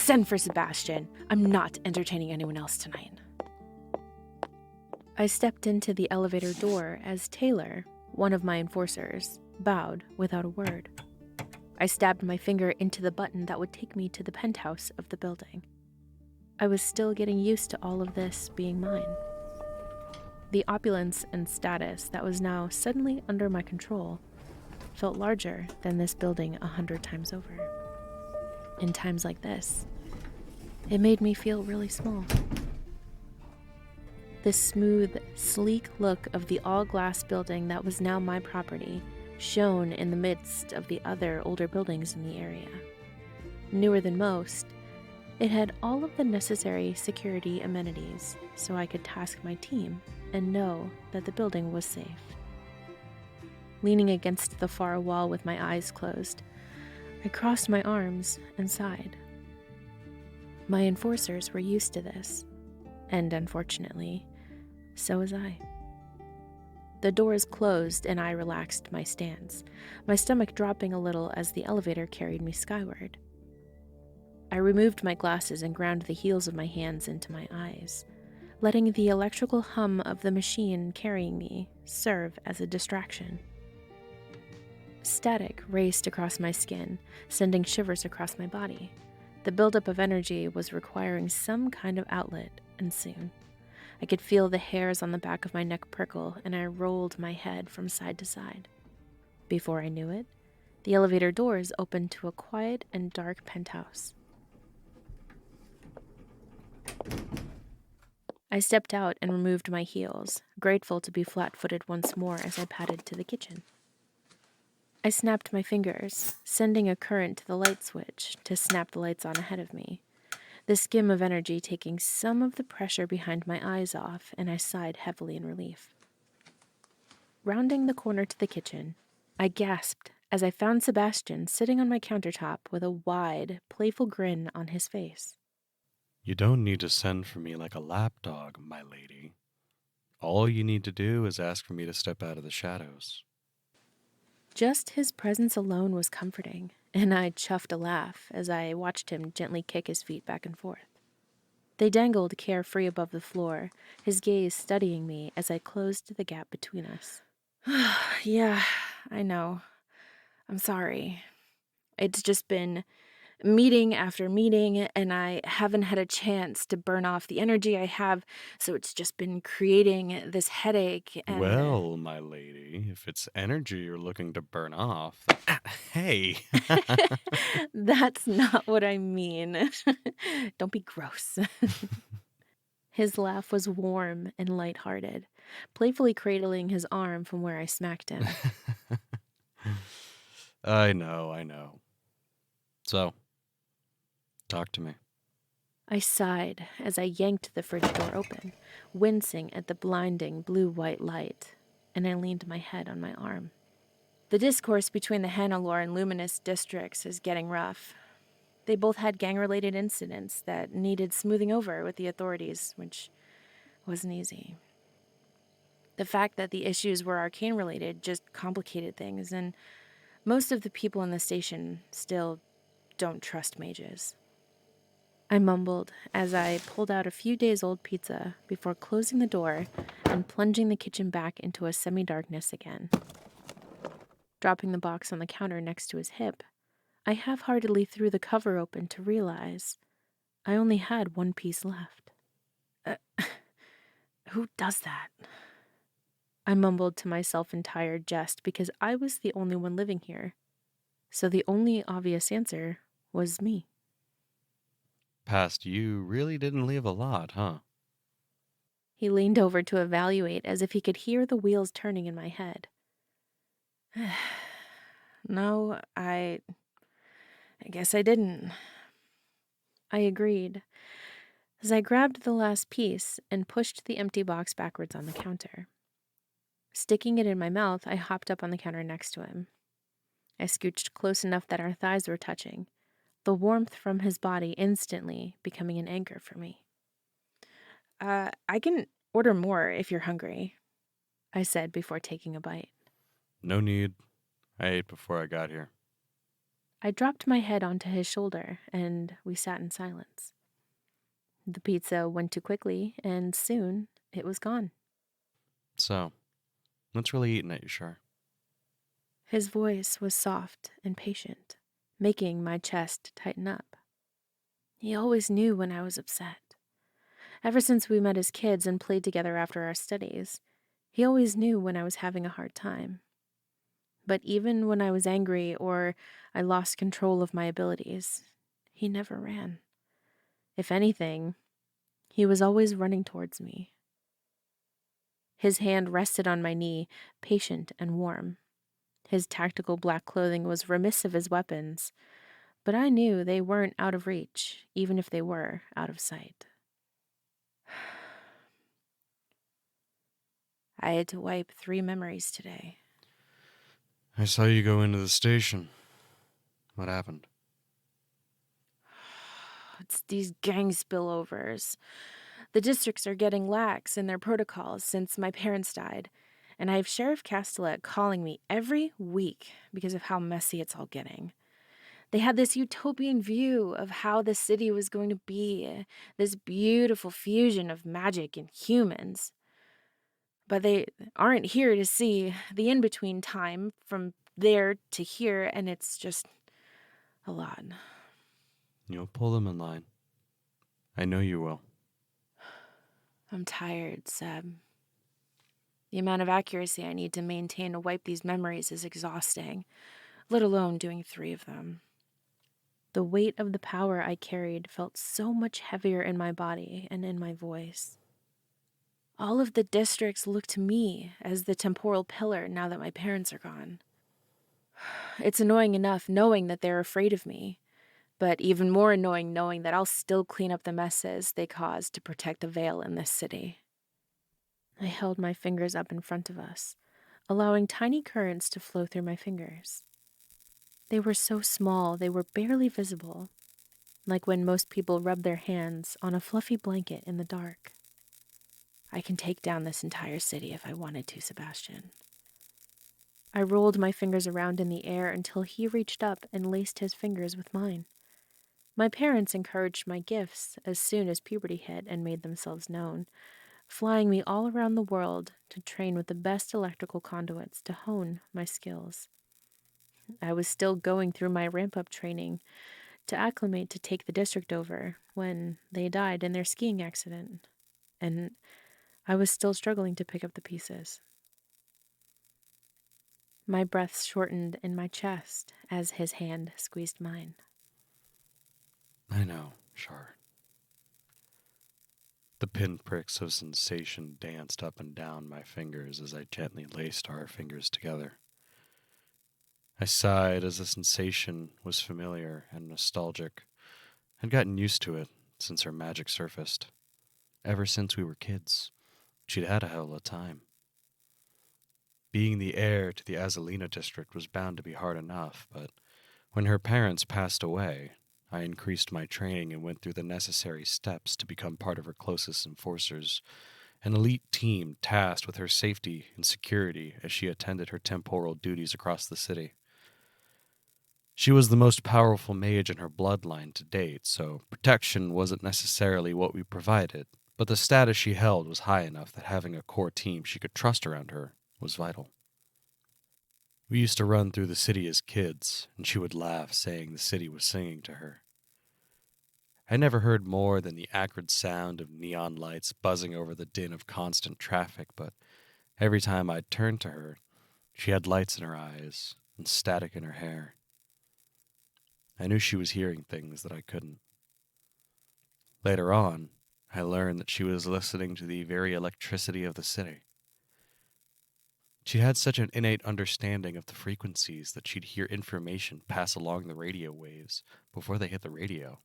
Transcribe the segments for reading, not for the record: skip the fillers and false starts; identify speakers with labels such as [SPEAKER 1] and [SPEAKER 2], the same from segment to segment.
[SPEAKER 1] Send for Sebastian. I'm not entertaining anyone else tonight. I stepped into the elevator door as Taylor, one of my enforcers, bowed without a word. I stabbed my finger into the button that would take me to the penthouse of the building. I was still getting used to all of this being mine. The opulence and status that was now suddenly under my control felt larger than this building 100 times over. In times like this, it made me feel really small. The smooth, sleek look of the all-glass building that was now my property shone in the midst of the other older buildings in the area. Newer than most, it had all of the necessary security amenities so I could task my team and know that the building was safe. Leaning against the far wall with my eyes closed, I crossed my arms and sighed. My enforcers were used to this, and unfortunately, so was I. The doors closed and I relaxed my stance, my stomach dropping a little as the elevator carried me skyward. I removed my glasses and ground the heels of my hands into my eyes, letting the electrical hum of the machine carrying me serve as a distraction. Static raced across my skin, sending shivers across my body. The buildup of energy was requiring some kind of outlet, and soon. I could feel the hairs on the back of my neck prickle, and I rolled my head from side to side. Before I knew it, the elevator doors opened to a quiet and dark penthouse. I stepped out and removed my heels, grateful to be flat-footed once more as I padded to the kitchen. I snapped my fingers, sending a current to the light switch to snap the lights on ahead of me, the skim of energy taking some of the pressure behind my eyes off, and I sighed heavily in relief. Rounding the corner to the kitchen, I gasped as I found Sebastian sitting on my countertop with a wide, playful grin on his face.
[SPEAKER 2] You don't need to send for me like a lapdog, my lady. All you need to do is ask for me to step out of the shadows.
[SPEAKER 1] Just his presence alone was comforting, and I chuffed a laugh as I watched him gently kick his feet back and forth. They dangled carefree above the floor, his gaze studying me as I closed the gap between us. Yeah, I know. I'm sorry. It's just been meeting after meeting, and I haven't had a chance to burn off the energy I have, so it's just been creating this headache and...
[SPEAKER 2] Well, my lady, if it's energy you're looking to burn off, hey.
[SPEAKER 1] That's not what I mean. Don't be gross. His laugh was warm and lighthearted, playfully cradling his arm from where I smacked him.
[SPEAKER 2] I know. So, talk to me.
[SPEAKER 1] I sighed as I yanked the fridge door open, wincing at the blinding blue-white light, and I leaned my head on my arm. The discourse between the Hannelore and Luminous districts is getting rough. They both had gang-related incidents that needed smoothing over with the authorities, which wasn't easy. The fact that the issues were arcane-related just complicated things, and most of the people in the station still don't trust mages. I mumbled as I pulled out a few days-old pizza before closing the door and plunging the kitchen back into a semi-darkness again. Dropping the box on the counter next to his hip, I half-heartedly threw the cover open to realize I only had one piece left. Who does that? I mumbled to myself in tired jest because I was the only one living here. So the only obvious answer was me.
[SPEAKER 2] Past you really didn't leave a lot, huh?
[SPEAKER 1] He leaned over to evaluate as if he could hear the wheels turning in my head. No, I guess I didn't. I agreed, as I grabbed the last piece and pushed the empty box backwards on the counter. Sticking it in my mouth, I hopped up on the counter next to him. I scooched close enough that our thighs were touching, the warmth from his body instantly becoming an anchor for me. I can order more if you're hungry, I said before taking a bite.
[SPEAKER 2] No need. I ate before I got here.
[SPEAKER 1] I dropped my head onto his shoulder, and we sat in silence. The pizza went too quickly, and soon it was gone.
[SPEAKER 2] So, what's really eating at you, Shar?
[SPEAKER 1] His voice was soft and patient, making my chest tighten up. He always knew when I was upset. Ever since we met as kids and played together after our studies, he always knew when I was having a hard time. But even when I was angry or I lost control of my abilities, he never ran. If anything, he was always running towards me. His hand rested on my knee, patient and warm. His tactical black clothing was remiss of his weapons, but I knew they weren't out of reach, even if they were out of sight. I had to wipe 3 memories today.
[SPEAKER 2] I saw you go into the station. What happened?
[SPEAKER 1] It's these gang spillovers. The districts are getting lax in their protocols since my parents died, and I have Sheriff Castellet calling me every week because of how messy it's all getting. They had this utopian view of how the city was going to be, this beautiful fusion of magic and humans. But they aren't here to see the in between time from there to here, and it's just a lot.
[SPEAKER 2] You'll pull them in line. I know you will.
[SPEAKER 1] I'm tired, Seb. The amount of accuracy I need to maintain to wipe these memories is exhausting, let alone doing 3 of them. The weight of the power I carried felt so much heavier in my body and in my voice. All of the districts look to me as the temporal pillar now that my parents are gone. It's annoying enough knowing that they're afraid of me, but even more annoying knowing that I'll still clean up the messes they caused to protect the veil in this city. I held my fingers up in front of us, allowing tiny currents to flow through my fingers. They were so small they were barely visible, like when most people rub their hands on a fluffy blanket in the dark. I can take down this entire city if I wanted to, Sebastian. I rolled my fingers around in the air until he reached up and laced his fingers with mine. My parents encouraged my gifts as soon as puberty hit and made themselves known, flying me all around the world to train with the best electrical conduits to hone my skills. I was still going through my ramp-up training to acclimate to take the district over when they died in their skiing accident, and I was still struggling to pick up the pieces. My breath shortened in my chest as his hand squeezed mine.
[SPEAKER 2] I know, Shar. The pinpricks of sensation danced up and down my fingers as I gently laced our fingers together. I sighed as the sensation was familiar and nostalgic. I'd gotten used to it since her magic surfaced. Ever since we were kids, she'd had a hell of a time. Being the heir to the Azalina district was bound to be hard enough, but when her parents passed away, I increased my training and went through the necessary steps to become part of her closest enforcers, an elite team tasked with her safety and security as she attended her temporal duties across the city. She was the most powerful mage in her bloodline to date, so protection wasn't necessarily what we provided, but the status she held was high enough that having a core team she could trust around her was vital. We used to run through the city as kids, and she would laugh, saying the city was singing to her. I never heard more than the acrid sound of neon lights buzzing over the din of constant traffic, but every time I'd turn to her, she had lights in her eyes and static in her hair. I knew she was hearing things that I couldn't. Later on, I learned that she was listening to the very electricity of the city. She had such an innate understanding of the frequencies that she'd hear information pass along the radio waves before they hit the radio.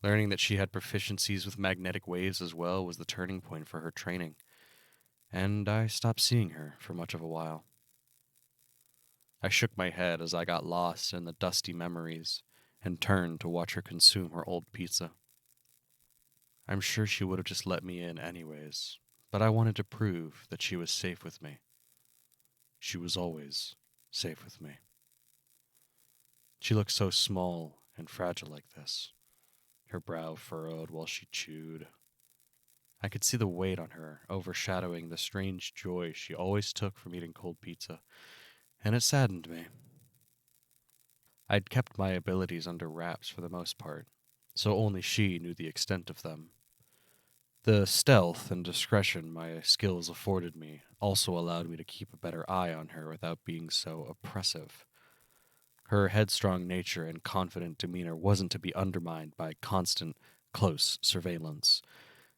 [SPEAKER 2] Learning that she had proficiencies with magnetic waves as well was the turning point for her training, and I stopped seeing her for much of a while. I shook my head as I got lost in the dusty memories and turned to watch her consume her old pizza. I'm sure she would have just let me in anyways, but I wanted to prove that she was safe with me. She was always safe with me. She looked so small and fragile like this, her brow furrowed while she chewed. I could see the weight on her, overshadowing the strange joy she always took from eating cold pizza, and it saddened me. I'd kept my abilities under wraps for the most part, so only she knew the extent of them. The stealth and discretion my skills afforded me also allowed me to keep a better eye on her without being so oppressive. Her headstrong nature and confident demeanor wasn't to be undermined by constant, close surveillance,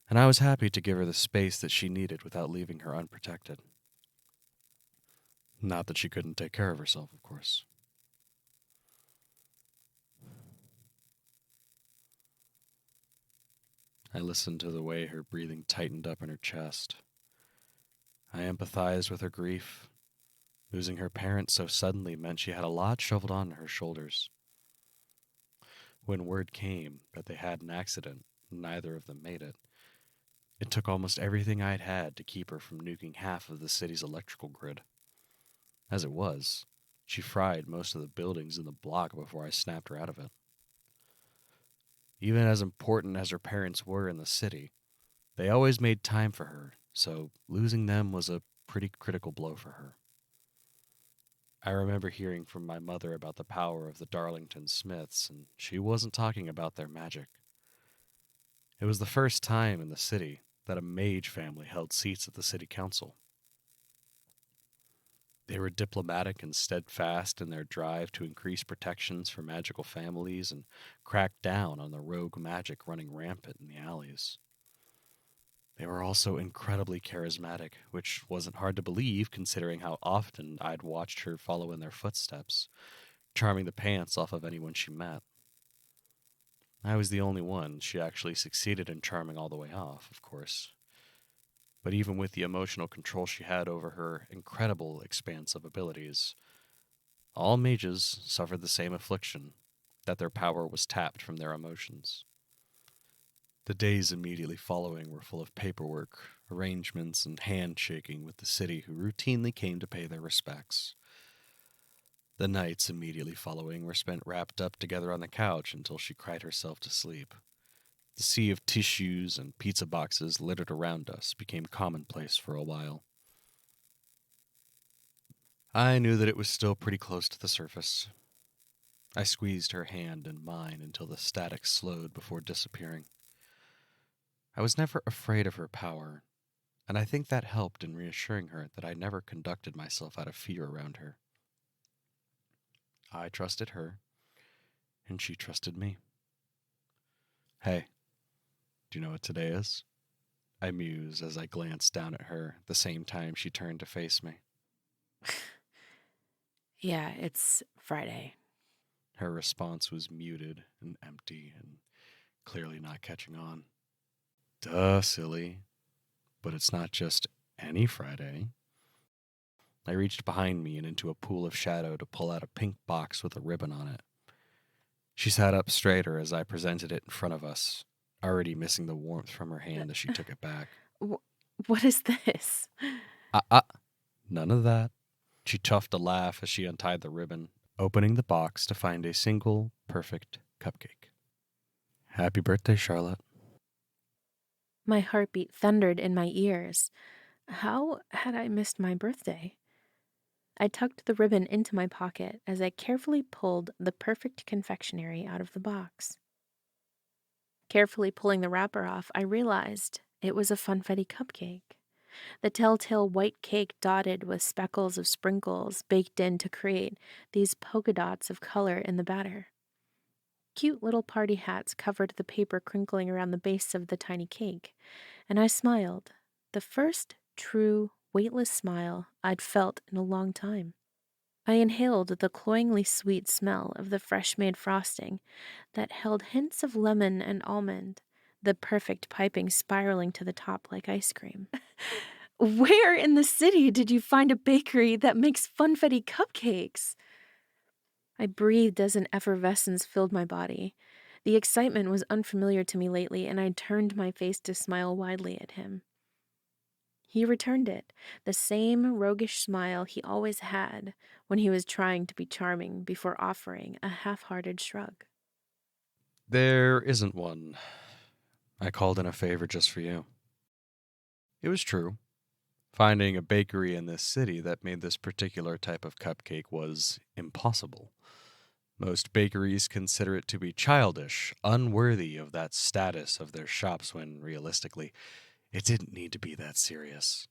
[SPEAKER 2] and I was happy to give her the space that she needed without leaving her unprotected. Not that she couldn't take care of herself, of course. I listened to the way her breathing tightened up in her chest. I empathized with her grief. Losing her parents so suddenly meant she had a lot shoveled onto her shoulders. When word came that they had an accident, neither of them made it. It took almost everything I'd had to keep her from nuking half of the city's electrical grid. As it was, she fried most of the buildings in the block before I snapped her out of it. Even as important as her parents were in the city, they always made time for her, so losing them was a pretty critical blow for her. I remember hearing from my mother about the power of the Darlington Smiths, and she wasn't talking about their magic. It was the first time in the city that a mage family held seats at the city council. They were diplomatic and steadfast in their drive to increase protections for magical families and crack down on the rogue magic running rampant in the alleys. They were also incredibly charismatic, which wasn't hard to believe considering how often I'd watched her follow in their footsteps, charming the pants off of anyone she met. I was the only one she actually succeeded in charming all the way off, of course. But even with the emotional control she had over her incredible expanse of abilities, all mages suffered the same affliction, that their power was tapped from their emotions. The days immediately following were full of paperwork, arrangements, and handshaking with the city who routinely came to pay their respects. The nights immediately following were spent wrapped up together on the couch until she cried herself to sleep. The sea of tissues and pizza boxes littered around us became commonplace for a while. I knew that it was still pretty close to the surface. I squeezed her hand in mine until the static slowed before disappearing. I was never afraid of her power, and I think that helped in reassuring her that I never conducted myself out of fear around her. I trusted her, and she trusted me. Hey, do you know what today is? I mused as I glanced down at her the same time she turned to face me.
[SPEAKER 1] Yeah, it's Friday.
[SPEAKER 2] Her response was muted and empty and clearly not catching on. Duh, silly. But it's not just any Friday. I reached behind me and into a pool of shadow to pull out a pink box with a ribbon on it. She sat up straighter as I presented it in front of us, already missing the warmth from her hand as she took it back.
[SPEAKER 1] What is this?
[SPEAKER 2] None of that. She chuffed a laugh as she untied the ribbon, opening the box to find a single, perfect cupcake. Happy birthday, Charlotte.
[SPEAKER 1] My heartbeat thundered in my ears. How had I missed my birthday? I tucked the ribbon into my pocket as I carefully pulled the perfect confectionery out of the box. Carefully pulling the wrapper off, I realized it was a funfetti cupcake. The telltale white cake dotted with speckles of sprinkles baked in to create these polka dots of color in the batter. Cute little party hats covered the paper crinkling around the base of the tiny cake, and I smiled, the first true, weightless smile I'd felt in a long time. I inhaled the cloyingly sweet smell of the fresh-made frosting that held hints of lemon and almond, the perfect piping spiraling to the top like ice cream. Where in the city did you find a bakery that makes funfetti cupcakes? I breathed as an effervescence filled my body. The excitement was unfamiliar to me lately, and I turned my face to smile widely at him. He returned it, the same roguish smile he always had when he was trying to be charming before offering a half-hearted shrug.
[SPEAKER 2] There isn't one. I called in a favor just for you. It was true. Finding a bakery in this city that made this particular type of cupcake was impossible. Most bakeries consider it to be childish, unworthy of that status of their shops when, realistically, it didn't need to be that serious.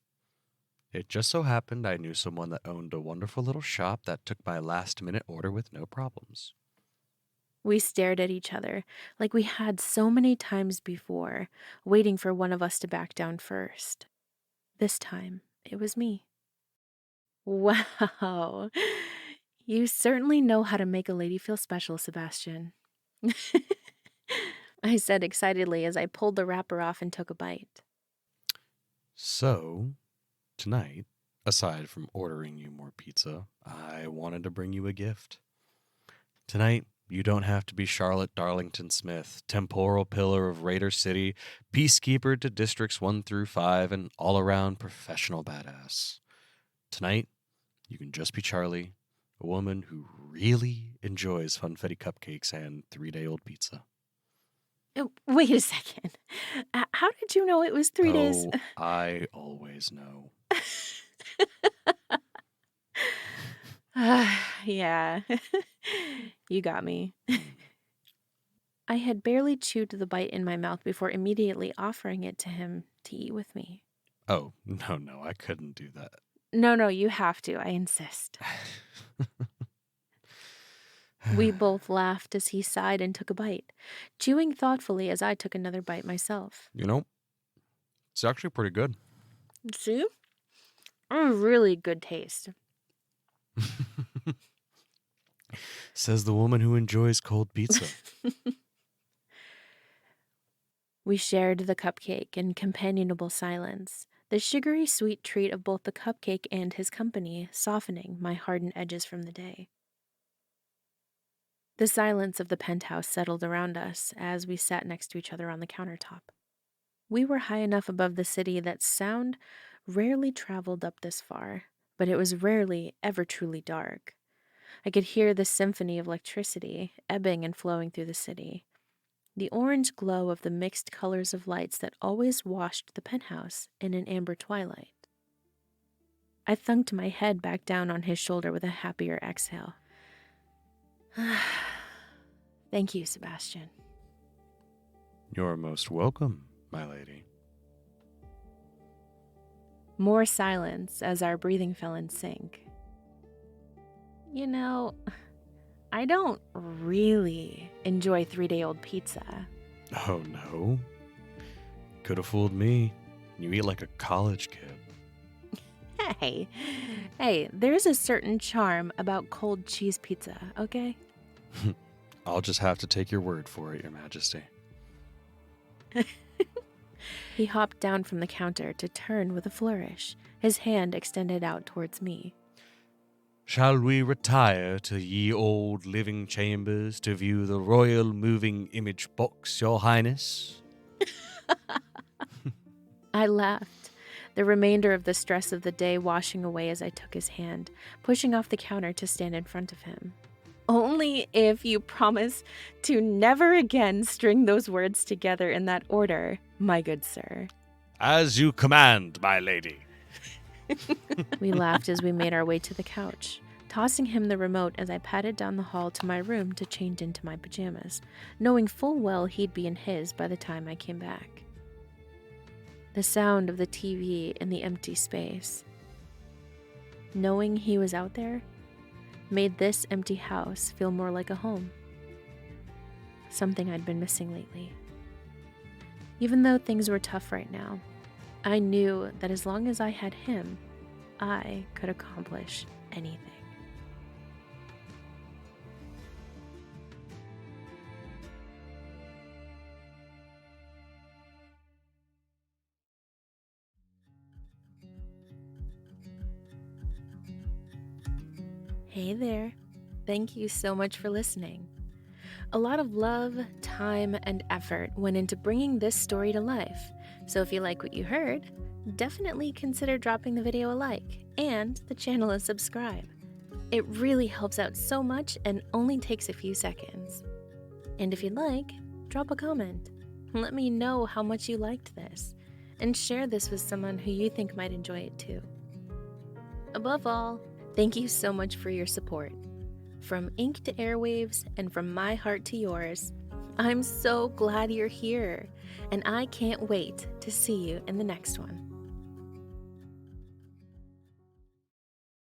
[SPEAKER 2] It just so happened I knew someone that owned a wonderful little shop that took my last-minute order with no problems.
[SPEAKER 1] We stared at each other like we had so many times before, waiting for one of us to back down first. This time, it was me. Wow. You certainly know how to make a lady feel special, Sebastian. I said excitedly as I pulled the wrapper off and took a bite.
[SPEAKER 2] So, tonight, aside from ordering you more pizza, I wanted to bring you a gift. Tonight, you don't have to be Charlotte Darlington Smith, temporal pillar of Raider City, peacekeeper to districts 1 through 5, and all-around professional badass. Tonight, you can just be Charlie, a woman who really enjoys funfetti cupcakes and 3-day-old pizza.
[SPEAKER 1] Oh, wait a second. How did you know it was 3 days?
[SPEAKER 2] Oh, I always know.
[SPEAKER 1] Yeah, you got me. I had barely chewed the bite in my mouth before immediately offering it to him to eat with me.
[SPEAKER 2] Oh, no, I couldn't do that.
[SPEAKER 1] No, you have to. I insist. We both laughed as he sighed and took a bite, chewing thoughtfully as I took another bite myself.
[SPEAKER 2] You know, it's actually pretty good.
[SPEAKER 1] See? A really good taste.
[SPEAKER 2] Says the woman who enjoys cold pizza.
[SPEAKER 1] We shared the cupcake in companionable silence, the sugary sweet treat of both the cupcake and his company softening my hardened edges from the day. The silence of the penthouse settled around us as we sat next to each other on the countertop. We were high enough above the city that sound rarely traveled up this far, but it was rarely ever truly dark. I could hear the symphony of electricity ebbing and flowing through the city, the orange glow of the mixed colors of lights that always washed the penthouse in an amber twilight. I thunked my head back down on his shoulder with a happier exhale. Thank you, Sebastian.
[SPEAKER 2] You're most welcome, my lady.
[SPEAKER 1] More silence as our breathing fell in sync. You know, I don't really enjoy 3-day-old pizza.
[SPEAKER 2] Oh, no? Could have fooled me. You eat like a college kid.
[SPEAKER 1] Hey, there's a certain charm about cold cheese pizza, okay?
[SPEAKER 2] I'll just have to take your word for it, Your Majesty.
[SPEAKER 1] He hopped down from the counter to turn with a flourish, his hand extended out towards me.
[SPEAKER 2] Shall we retire to ye old living chambers to view the royal moving image box, Your Highness?
[SPEAKER 1] I laughed, the remainder of the stress of the day washing away as I took his hand, pushing off the counter to stand in front of him. Only if you promise to never again string those words together in that order, my good sir.
[SPEAKER 2] As you command, my lady.
[SPEAKER 1] We laughed as we made our way to the couch, tossing him the remote as I padded down the hall to my room to change into my pajamas, knowing full well he'd be in his by the time I came back. The sound of the TV in the empty space, knowing he was out there, made this empty house feel more like a home. Something I'd been missing lately. Even though things were tough right now, I knew that as long as I had him, I could accomplish anything. Hey there. Thank you so much for listening. A lot of love, time, and effort went into bringing this story to life. So if you like what you heard, definitely consider dropping the video a like and the channel a subscribe. It really helps out so much and only takes a few seconds. And if you'd like, drop a comment. Let me know how much you liked this, and share this with someone who you think might enjoy it too. Above all, thank you so much for your support. From ink to airwaves and from my heart to yours, I'm so glad you're here, and I can't wait to see you in the next one.